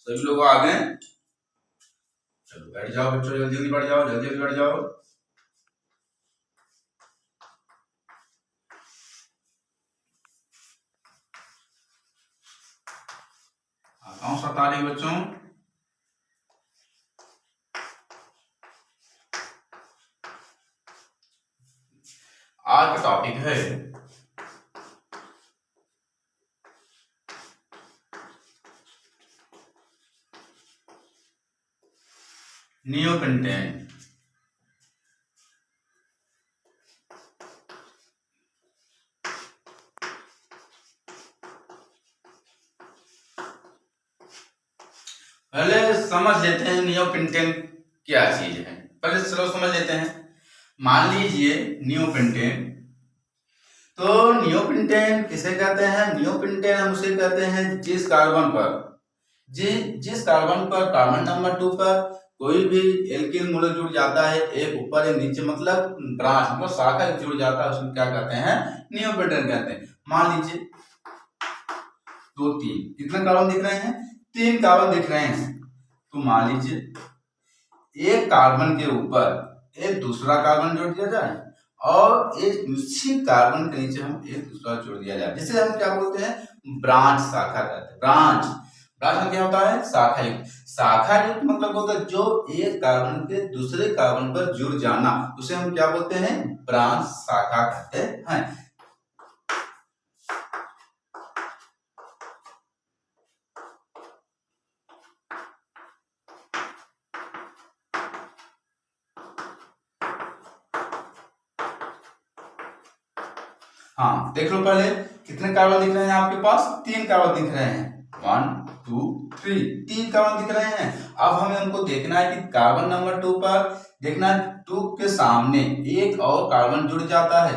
सभी लोग आ गए? चलो बैठ जाओ बच्चों, जल्दी जल्दी बैठ जाओ, जल्दी जल्दी बैठ जाओ। कौन सा तारीख बच्चों? आज का टॉपिक है नियोपेंटेन। पहले समझ लेते हैं नियोपेंटेन क्या चीज है। पहले चलो समझ लेते हैं। मान लीजिए नियोपेंटेन, तो नियोपेंटेन किसे कहते हैं? नियोपेंटेन हम उसे कहते हैं जिस कार्बन पर कार्बन नंबर 2 पर कोई भी एल्किल मॉलिक्यूल जुड़ जाता है, एक ऊपर एक नीचे, मतलब ब्रांच मतलब शाखा जुड़ जाता है, उसको क्या कहते हैं? नियोपेंटेन कहते हैं। मान लीजिए 2 3 कितने कार्बन दिख रहे हैं? 3 कार्बन दिख रहे हैं। तो मान लीजिए एक कार्बन के ऊपर एक दूसरा कार्बन जोड़ दिया जाए और एक उसी कार्बन के नीचे हम एक दूसरा जोड़ दिया जाए, जिसे हम क्या बोलते हैं? ब्रांच शाखा कहते हैं। ब्रांच में क्या होता है? शाखा युक्त। शाखा युक्त मतलब होता है जो एक कार्बन के दूसरे कार्बन पर जुड़ जाना, उसे हम क्या बोलते हैं? ब्रांच शाखा कहते हैं। हाँ देख लो, पहले कितने कार्बन दिख रहे हैं आपके पास? 3 कार्बन दिख रहे हैं। 1 2 3 3 कार्बन दिख रहे हैं। अब हमें उनको देखना है कि कार्बन नंबर 2 पर देखना है 2 के सामने एक और कार्बन जुड़ जाता है,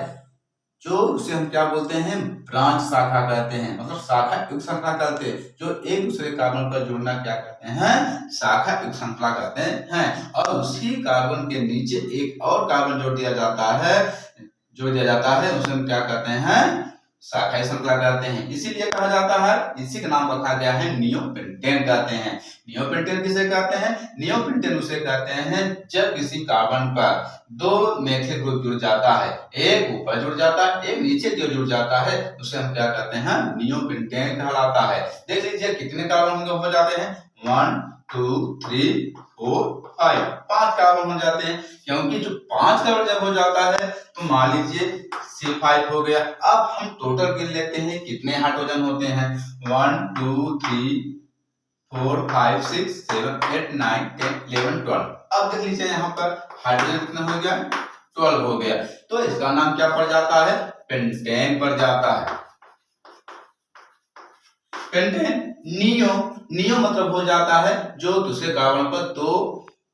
जो उसे हम क्या बोलते हैं? ब्रांच शाखा कहते हैं, मतलब शाखा युक्त श्रृंखला कहते हैं। जो एक दूसरे कार्बन पर जुड़ना क्या कहते हैं? शाखा युक्त श्रृंखला कहते हैं। और उसी कार्बन के नीचे एक और कार्बन जोड़ दिया जाता है, उसे हम क्या कहते हैं? शाखा श्रृंखला कहते हैं। इसीलिए कहा जाता है, इसी का नाम रखा गया है नियोपेंटेन कहते हैं। नियोपेंटेन किसे कहते हैं? नियोपेंटेन उसे कहते हैं जब किसी कार्बन पर 2 मेथिल ग्रुप जुड़ जाता है, एक ऊपर जुड़ जाता है, एक नीचे जो जुड़ जाता है, उसे हम क्या कहते हैं? नियोपेंटेन कहलाता है। देख लीजिए कितने कार्बन हो जाते हैं? 1 2 3 4 5 5 कार्बन हो जाते हैं। क्योंकि जो 5 कार्बन जब हो जाता है तो मान लीजिए C5 हो गया। अब हम टोटल गिन लेते हैं कितने हाइड्रोजन होते हैं। 1 2 3 4 5 6 7 8 9 10 11 12। अब देख लीजिए यहाँ पर हाइड्रोजन कितना हो गया? 12 हो गया। तो इसका नाम क्या पड़ जाता है? पेंटेन पड़ जाता है। पेंटेन। नियो मतलब हो जाता है जो दूसरे कार्बन पर 2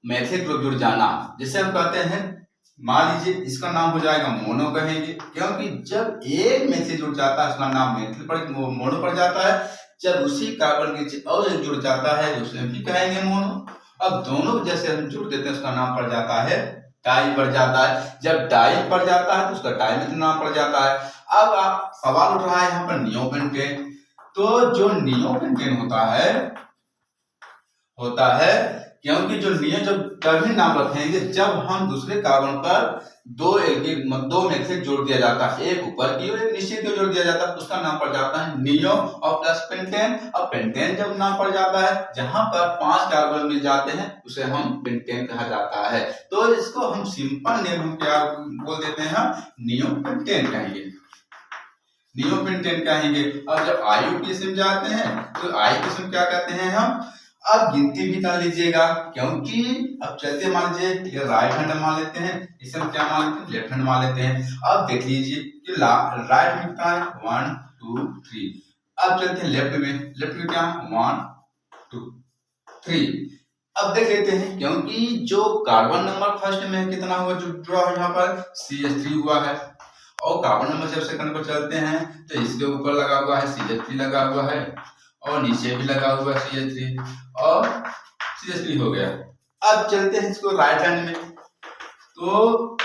मेथिल ग्रुप जुड़ जाना, जिसे हम कहते हैं, मान लीजिए इसका नाम हो जाएगा मोनो कहेंगे, क्योंकि जब एक मेथिल जुड़ जाता है उसका नाम मोनो पड़ जाता है। जब उसी कार्बन के नीचे और एक जुड़ जाता है उसे हम भी कहेंगे मोनो। अब दोनों जैसे हम जोड़ देते हैं उसका नाम पड़ जाता है डाई पड़ जाता है। जब डाई पड़ जाता है तो उसका डाइमेथिल नाम पड़ जाता है। अब आप सवाल उठ रहा है यहाँ पर नियोपेंटेन। तो जो नियोपेंटेन होता है क्योंकि जो नियो जब तभी नाम रखेंगे जब हम दूसरे कार्बन पर 2 मेथिल जोड़ दिया जाता है, एक ऊपर की और एक नीचे की जोड़ दिया जाता है, उसका नाम पड़ जाता है नियो और प्लस पेंटेन। और पेंटेन जब नाम पड़ जाता है जहां पर 5 कार्बन मिल जाते हैं उसे हम पेंटेन कहा जाता है। तो इसको हम सिंपल नेम हम क्या बोल देते हैं? नियोपेंटेन कहेंगे। नियोपेंटेन कहेंगे। और जब आईयूपीएसएम जाते हैं तो आईयूपीएसएम क्या कहते हैं हम? अब गिनती भी कर लीजिएगा, क्योंकि अब चलते मान लीजिए ये राइट हैंड मान लेते हैं, इसे हम क्या मान लेते हैं? लेफ्ट हैंड मान लेते हैं। अब देख लीजिए कि राइट में कितना है? 1 2 3। अब चलते हैं लेफ्ट में क्या? 1 2 3। अब देख लेते हैं, क्योंकि जो कार्बन नंबर फर्स्ट में कितना हुआ जुड़ा है यहाँ पर? CH3 हुआ है। और कार्बन नंबर जब सेकंड पर चलते हैं तो इसके ऊपर लगा हुआ है CH3 लगा हुआ है और नीचे भी लगा हुआ है CH3 और CH3 हो गया। अब चलते हैं इसको राइट हैंड में। तो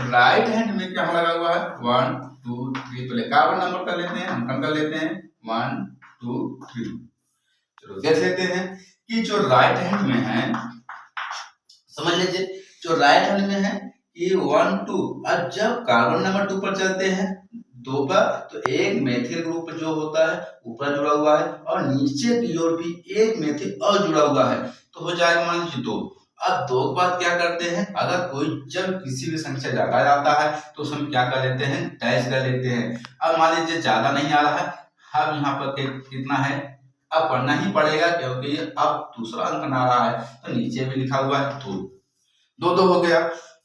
राइट हैंड में क्या लगा हुआ है? 1 2 3। पहले कार्बन नंबर कर लेते हैं, अंकन कर लेते हैं 1 2 3। चलो देख लेते हैं कि जो राइट हैंड में है, समझ लीजिए जो राइट हैंड में है कि 1 2, और जब कार्बन नंबर 2 पर चलते हैं 2 पर, तो एक मेथिल ग्रुप जो होता है ऊपर जुड़ा हुआ है और नीचे की ओर भी एक मेथिल और जुड़ा हुआ है, तो हो जाएगा मान लीजिए 2। अब 2 के बाद क्या करते हैं, अगर कोई जब किसी भी संख्या ज्यादा जाता है तो उसमें क्या कर लेते हैं, डैश कर लेते हैं। अब मान लीजिए ज्यादा नहीं आ रहा है, अब यहाँ पर कितना है, अब पढ़ना ही पड़ेगा क्योंकि अब दूसरा अंक आ रहा है, तो नीचे भी लिखा हुआ है 2, 2 2 हो गया।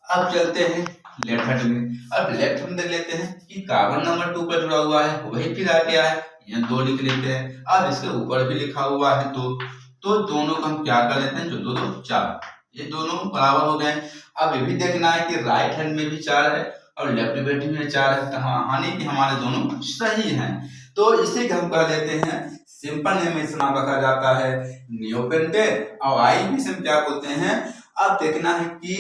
अब चलते हैं लेफ्ट हैंड में। अब लेफ्ट हैंड देख लेते हैं कि कार्बन नंबर 2 पर जुड़ा हुआ है वही फिर आ गया है, यहाँ 2 लिख लेते हैं। अब इसके ऊपर भी लिखा हुआ है 2, तो दोनों को हम क्या कर लेते हैं, जो 2 2 4, ये दोनों बराबर हो गए। अब ये भी देखना है कि राइट हैंड में भी 4 है और लेफ्ट हैंड में 4 है, तो यानी कि हमारे दोनों सही हैं। तो इसे हम कह लेते हैं, सिंपल नेम इसका नाम रखा जाता है नियोपेंटेन, और आईयूपीएसी क्या बोलते हैं। अब देखना है कि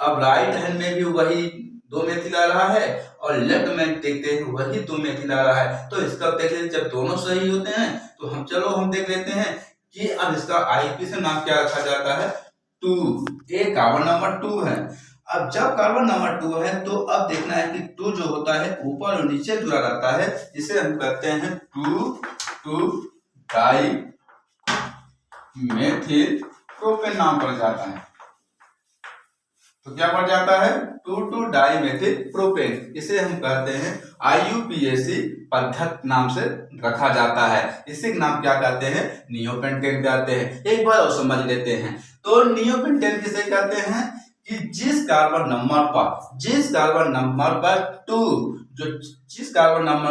अब राइट हैंड में भी वही 2 मेथिल आ रहा है और लेफ्ट में देखते हैं वही 2 मेथिल आ रहा है, तो इसका देख लेते जब दोनों सही होते हैं तो हम देख लेते हैं कि अब इसका आईयूपीएसी नाम क्या रखा जाता है, 2। ये कार्बन नंबर 2 है। अब जब कार्बन नंबर 2 है तो अब देखना है कि 2 जो होता है ऊपर और नीचे जुड़ा रहता है, जिसे हम कहते हैं 2 डाई मेथिल प्रोपेन नाम पड़ जाता है। तो क्या पड़ जाता है, 2 डाई मेथिल प्रोपेन, इसे हम कहते हैं आईयूपीएसी पद्धति नाम से रखा जाता है। इसी का नाम क्या कहते हैं, नियोपेंटेन कहते हैं। एक बार और समझ लेते हैं, तो नियोपेंटेन किसे कहते हैं कि जिस कार्बन नंबर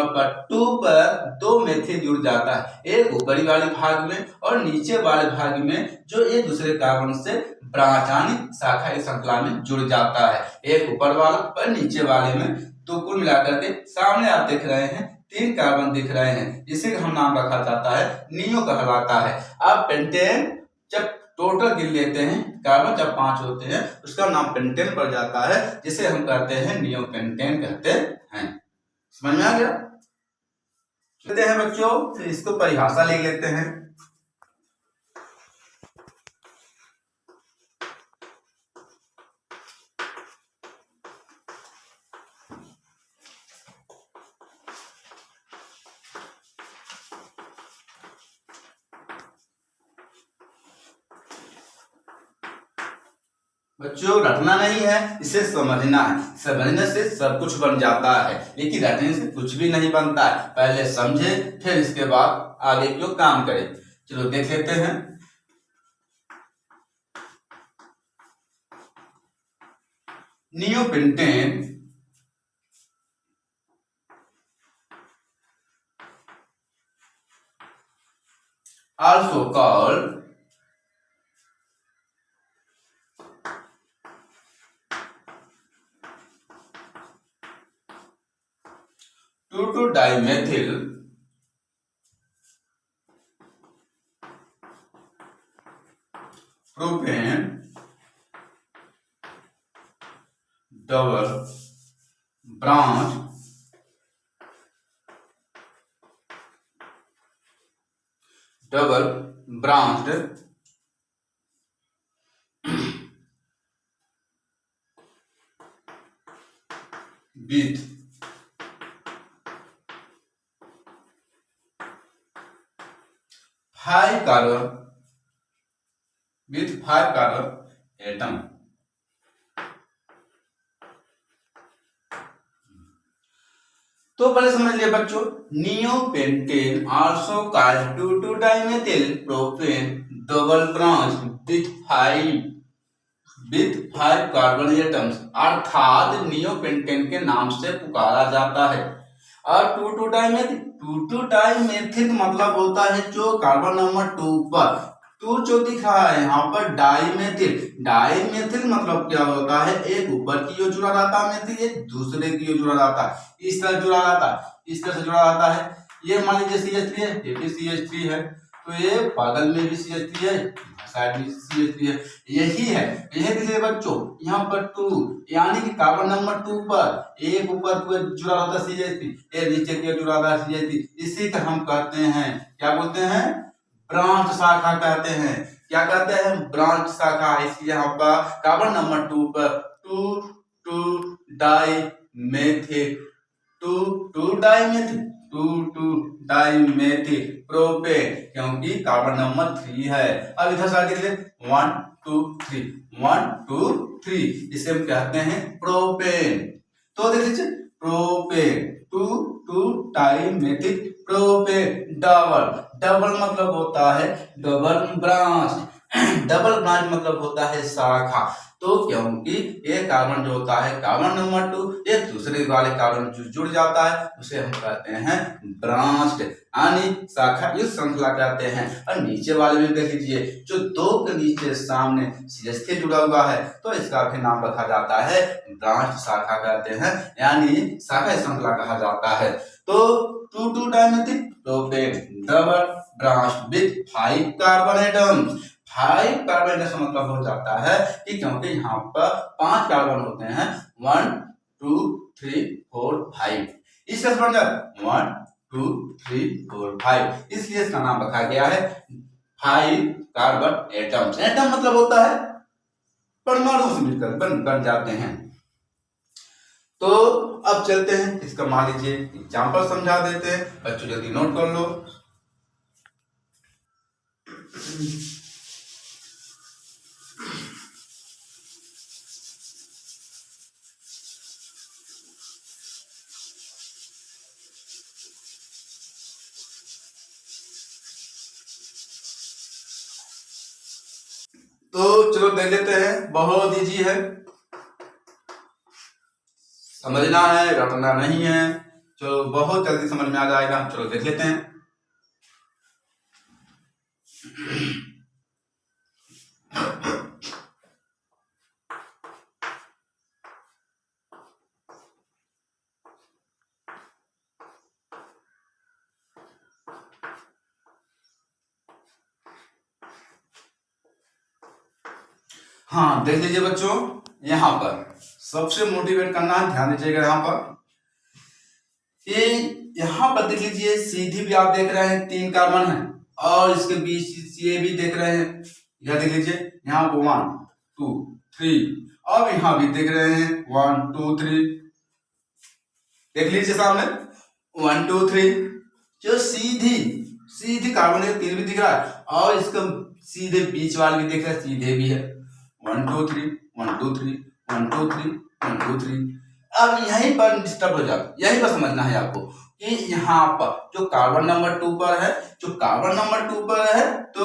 पर 2 पर 2 मेथिल जुड़ जाता है, एक ऊपरी वाले भाग में और नीचे वाले भाग में, जो एक दूसरे कार्बन से ब्रांचानी शाखा की श्रृंखला में जुड़ जाता है, एक ऊपर वाला और नीचे वाले में। तो कुल मिलाकर के सामने आप देख रहे हैं 3 कार्बन दिख रहे हैं, इसे हम नाम रखा जाता है नियो कहलाता है। अब पेंटेन जब टोटल गिन लेते हैं, कार्बन जब 5 होते हैं उसका नाम पेंटेन पड़ जाता है, जिसे हम कहते हैं नियोपेंटेन कहते हैं। समझ में आ गया? चलते हैं बच्चों, फिर इसको परिभाषा लिख लेते हैं। बच्चों रटना नहीं है, इसे समझना है। समझने से सब कुछ बन जाता है, लेकिन रटने से कुछ भी नहीं बनता है। पहले समझे फिर इसके बाद आगे क्यों काम करें। चलो देख लेते हैं। Neopentane also called dimethyl propane double branched with 5 carbon atom। तो पहले समझ लिया बच्चों, neopentane also called 2 dimethyl propane double branch with 5 carbon atoms, अर्थात नियोपेंटेन के नाम से पुकारा जाता है। और 2 डाइमेथिल मतलब होता है जो कार्बन नंबर 2 पर 2 जो दिख रहा है यहाँ पर डाइमेथिल मतलब क्या होता है, एक ऊपर की ओर जुड़ा रहता है मेथिल, एक दूसरे की ओर जुड़ा रहता है, इस तरह जुड़ा रहता है, इस तरह से जुड़ा रहता है। ये मान लीजिए CH3 है, ये भी CH3 है, तो ये बगल में भी CH3 है, साइड में CH3 है, यही है। यही देखिए बच्चों, यहाँ पर 2 यानी कि कार्बन नंबर 2 पर एक ऊपर जुड़ा रहता है CH3, एक नीचे की ओर जुड़ा रहता है CH3, इसी का हम कहते हैं क्या बोलते हैं, ब्रांच शाखा कहते हैं। क्या कहते हैं? ब्रांच शाखा। इसलिए यहाँ पर कार्बन नंबर 2 पर 2 डाइमेथिल 2 डाइमेथिल प्रोपेन, क्योंकि कार्बन नंबर 3 है। अब इधर से आगे 1 2 3 1 2 3, इसे हम कहते हैं प्रोपेन। तो देख लीजिए propane 2 dimethyl propane. Double double मतलब होता है डबल ब्रांच। डबल ब्रांच मतलब होता है शाखा। तो क्योंकि ये कार्बन जो होता है कार्बन नंबर 2 एक दूसरे वाले कार्बन जो जुड़ जाता है उसे हम कहते हैं ब्रांच्ड, यानी शाखा युक्त श्रृंखला कहते हैं। और नीचे वाले में देख लीजिए जो 2 के नीचे सामने CH3 जुड़ा हुआ है तो इसका भी नाम रखा जाता है ब्रांच शाखा कहते हैं, यानी शाखा श्रृंखला कहा जाता है। तो 2 dimethyl propane double branch with 5 carbon atoms. 5 carbon atom मतलब हो जाता है कि क्योंकि यहाँ पर 5 कार्बन होते हैं 1 2 3 4 5, इससे बन जाता 1 2 3 4 5, इसलिए इसका नाम रखा गया है 5 कार्बन एटम्स। एटम मतलब होता है परमाणु से मिलकर बन जाते हैं। तो अब चलते हैं इसका मान लीजिए एग्जाम्पल समझा देते हैं, बच्चों जल्दी नोट कर लो। तो चलो देख लेते हैं, बहुत इजी है, समझना है रटना नहीं है। चलो बहुत जल्दी समझ में आ जाएगा। चलो देख लेते हैं। हाँ देख लीजिए बच्चों, यहाँ पर सबसे मोटिवेट करना है, ध्यान दीजिएगा। यहाँ पर ये यहाँ पर देख लीजिए सीधी भी आप देख रहे हैं 3 कार्बन है और इसके बीच ये भी देख रहे हैं। यह देख लीजिए यहाँ पर 1 2 3, अब यहाँ भी देख रहे हैं 1 2 3, देख लीजिए सामने 1 2 3, जो सीधी सीधी कार्बन है 3 भी दिख रहा है और इसका सीधे बीच वाले भी देख रहे हैं, सीधे भी है 1 2 3 1 2 3 1 2 3 1 2 3। अब यहीं पर डिस्टर्ब हो जाता, यहीं पर समझना है आपको कि यहाँ पर जो कार्बन नंबर 2 पर है, जो कार्बन नंबर 2 पर है तो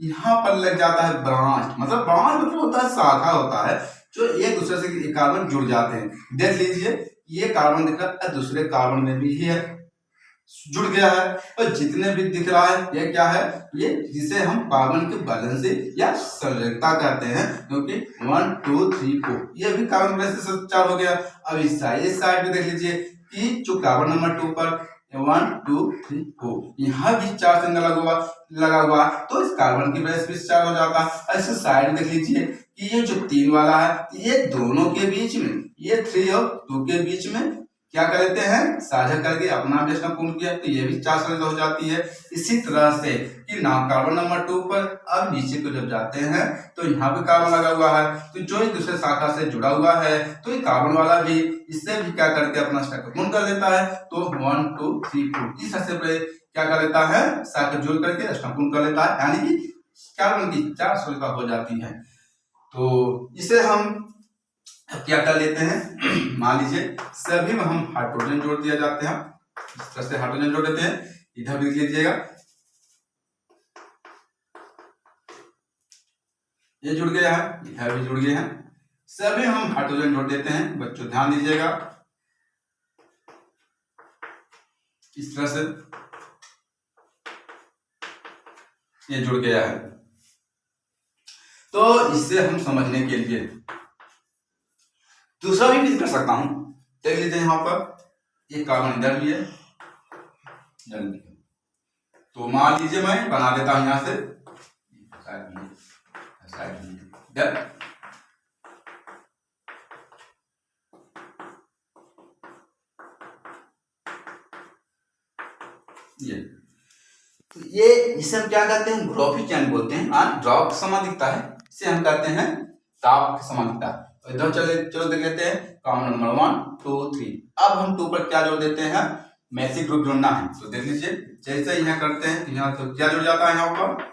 यहाँ पर लग जाता है ब्रांच। मतलब ब्रांच मतलब होता है शाखा होता है, जो एक दूसरे से कार्बन जुड़ जाते हैं। देख लीजिए ये कार्बन दिख रहा है, दूसरे कार्बन में भी है जुड़ गया है, और जितने भी दिख रहा है ये क्या है, ये जिसे हम कार्बन के बैलेंसी या संयोजकता कहते हैं, क्योंकि 1 2 3 4 ये भी कार्बन बैलेंस से 4 हो गया। अब इस साइड पे देख लीजिए कि जो कार्बन नंबर 2 पर 1 2 3 4 यहाँ भी 4 सिंगल लगा हुआ, तो इस कार्बन की बैलेंस भी 4 हो जाता है। ऐसे साइड देख लीजिए कि ये जो 3 वाला है ये दोनों के बीच में, ये 3 और 2 के बीच में क्या कर लेते हैं, साझा करके अपना भी स्टेप पूर्ण किया, तो ये भी 4 सदस्य हो जाती है। इसी तरह से कि ना कार्बन नंबर 2 पर अब नीचे को जब जाते हैं तो यहाँ पे कार्बन लगा हुआ है, तो जो एक दूसरे शाखा से जुड़ा हुआ है तो ये कार्बन वाला भी इससे भी क्या करके अपना स्टेप पूर्ण कर लेता है। तो 1 2 3 4 इस हिस्से पे क्या कर लेता है, शाखा जोड़ करके स्टेप पूर्ण कर लेता है, यानी कि कार्बन की 4 सदस्य हो जाती है। तो इसे हम क्या कर लेते हैं, मान लीजिए सभी में हम हाइड्रोजन जोड़ दिया जाते हैं, इस तरह से हाइड्रोजन जोड़ देते हैं। इधर भी लिख लीजिएगा, ये जुड़ गया है, इधर भी जुड़ गए हैं, सभी हम हाइड्रोजन जोड़ देते हैं। बच्चों ध्यान दीजिएगा, इस तरह से ये जुड़ गया है। तो इससे हम समझने के लिए दूसरा भी कर सकता हूं, देख लीजिए यहाँ पर एक कार्बन इधर भी है, तो मान लीजिए मैं बना देता हूं यहां से ये तो ये इसे हम क्या कहते हैं, ग्राफी चैन बोलते हैं। ड्रॉप के समान दिखता है, इसे हम कहते हैं टॉप के समान दिखता है। इधर चलो देख लेते हैं कॉमन नंबर 1 2 3। अब हम 2 पर क्या जोड़ देते हैं, मैसी ग्रुप जोड़ना है। तो देख लीजिए जैसे यहाँ करते हैं तो यहाँ तो क्या जुड़ जाता है, यहाँ पर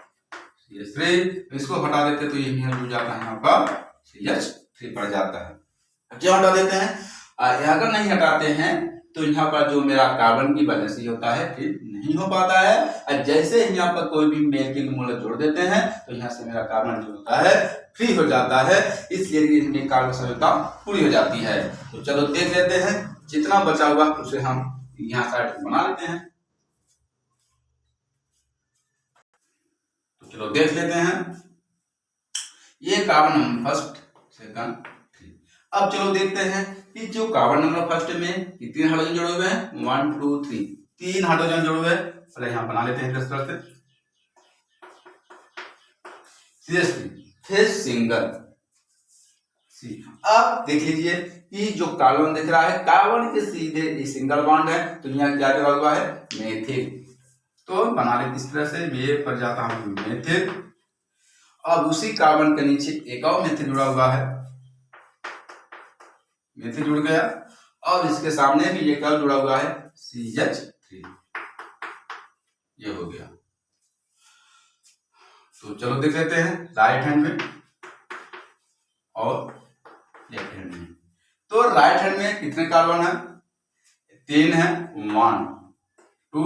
CH3, इसको हटा देते तो ये यहाँ जुड़ जाता है, यहाँ पर CH3 पड़ जाता है। क्यों हटा देते हैं, अगर नहीं हटाते हैं तो यहाँ पर जो मेरा कार्बन की वैलेंसी होता है फिर नहीं हो पाता है। और जैसे ही यहाँ पर कोई भी मेल के मूलक जोड़ देते हैं तो यहाँ से मेरा कार्बन जो होता है फ्री हो जाता है, इसलिए कार्बन संयोजकता पूरी हो जाती है। तो चलो देख लेते हैं, जितना बचा हुआ उसे हम यहाँ साइड बना लेते हैं। तो चलो देख लेते हैं, ये carbon number first second three. अब चलो देखते हैं कि जो कार्बन नंबर फर्स्ट में कितने हाइड्रोजन जुड़े हुए हैं, 1 2 3, 3 हाइड्रोजन जुड़े हुए हैं। पहले यहाँ बना लेते हैं इस तरह से CH3 फिर सिंगल C। अब देख लीजिए कि जो कार्बन दिख रहा है, कार्बन के सीधे सिंगल बॉन्ड है, तो यहाँ क्या जुड़ा हुआ है, मेथिल। तो बना लेते इस तरह से, ये पर जाता है मेथिल। अब उसी कार्बन के नीचे एक और मेथिल जुड़ा हुआ है, मेथिल जुड़ गया। और इसके सामने भी एक और जुड़ा हुआ है CH3, ये हो गया। तो चलो देख लेते हैं राइट हैंड में और लेफ्ट हैंड में। तो राइट हैंड में कितने कार्बन है, 3 है, 1 2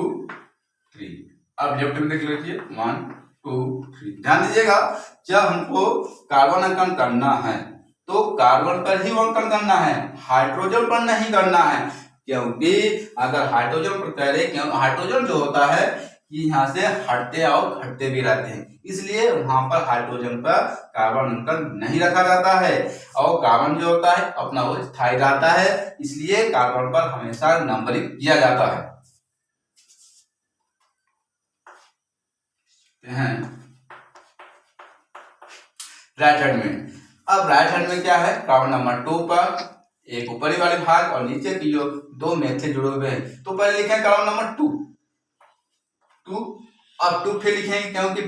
3। अब लेफ्ट में देख लीजिए 1 2 3। ध्यान दीजिएगा, जब हमको कार्बन अंकन करना है तो कार्बन पर ही अंकन करना है, हाइड्रोजन पर नहीं करना है। क्योंकि अगर हाइड्रोजन पर करें, क्यों हाइड्रोजन जो होता है कि यहाँ से हटते और घटते भी रहते हैं, इसलिए वहां पर हाइड्रोजन पर कार्बन अंकन नहीं रखा जाता है। और कार्बन जो होता है अपना वो स्थायी रहता है, इसलिए कार्बन पर हमेशा नंबरिंग किया जाता है। राइट हैंड में, अब राइट हैंड में क्या है, कार्बन नंबर 2 पर एक ऊपरी वाले भाग और नीचे की जो 2 मेथिल जुड़े हुए हैं। तो पहले लिखें कार्बन नंबर 2 2। अब 2 फिर लिखेंगे क्योंकि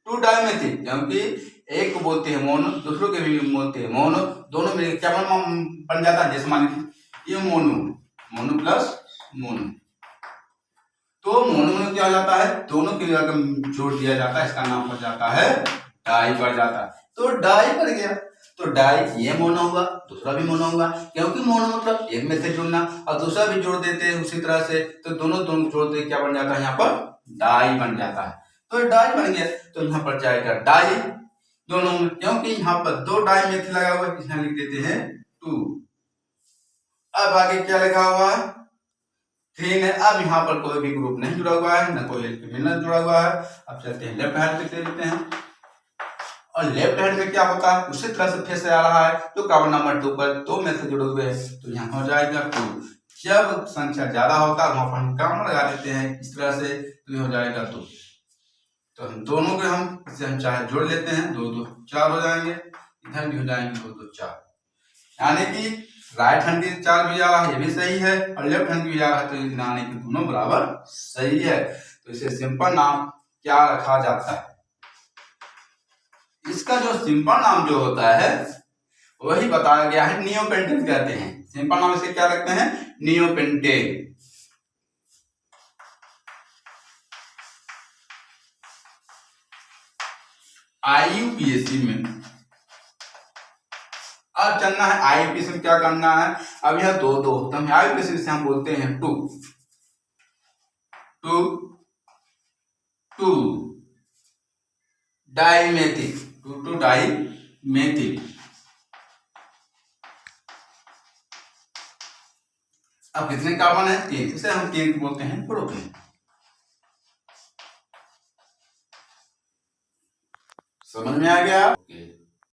2 डाइमेथिल, क्योंकि एक को बोलते हैं मोनो, दूसरों के भी बोलते हैं मोनो, दोनों मिलकर क्या बन जाता है, जैसे मान लीजिए ये मोनो, मोनो प्लस मोनो। तो मोनो मोनो क्या हो जाता है, दोनों के लिए जोड़ दिया जाता है, इसका नाम पड़ जाता है डाई पड़ जाता है। तो डाई पड़ गया, तो डाई ये मोनो होगा, दूसरा भी मोनो होगा, क्योंकि मोनो मतलब एक में से जुड़ना, और दूसरा भी जोड़ देते हैं उसी तरह से, तो दोनों जोड़ते क्या बन जाता है, यहाँ पर डाई बन जाता है। तो डाई बन गया, तो यहाँ पर जाएगा डाई दोनों में, क्योंकि यहाँ पर 2 डाई मेथिल लगा हुआ है, यहाँ लिख देते हैं 2। अब आगे क्या लिखा हुआ है, 3 है। अब यहाँ पर कोई भी ग्रुप नहीं जुड़ा हुआ है, न कोई एल्केन जुड़ा हुआ है। अब चलते हैं लेफ्ट हैंड पे लेते हैं, और लेफ्ट हैंड में क्या होता है, उसी तरह से फिर से आ रहा है, तो कार्बन नंबर 2 पर 2 में से जुड़े हुए हैं, तो यहाँ हो जाएगा 2। जब संख्या ज्यादा होता है वहां पर हम कम लगा देते हैं इस तरह से, तो ये हो जाएगा 2। तो हम दोनों के हम चाहे जोड़ लेते हैं, 2 2 4 हो जाएंगे, इधर भी हो जाएंगे 2 2 4। यानी कि राइट हैंड की 4 भी आ रहा है, ये भी सही है, और लेफ्ट हैंड की भी आ रहा है, तो यानी कि दोनों बराबर सही है। तो इसे सिंपल नाम क्या रखा जाता है, इसका जो सिंपल नाम जो होता है वही बताया गया है, नियोपेंटेन कहते हैं। सिंपल नाम इसे क्या रखते हैं, नियोपेंटेन। IUPAC में अब चलना है, IUPAC में क्या करना है, अब यह 2 2 होता है, IUPAC से हम बोलते हैं 2 2 2 डाइमेथिल, 2 2 डाइमेथिल। अब कितने कार्बन है, 3, इसे हम 3 बोलते हैं प्रोपेन। समझ में आ गया?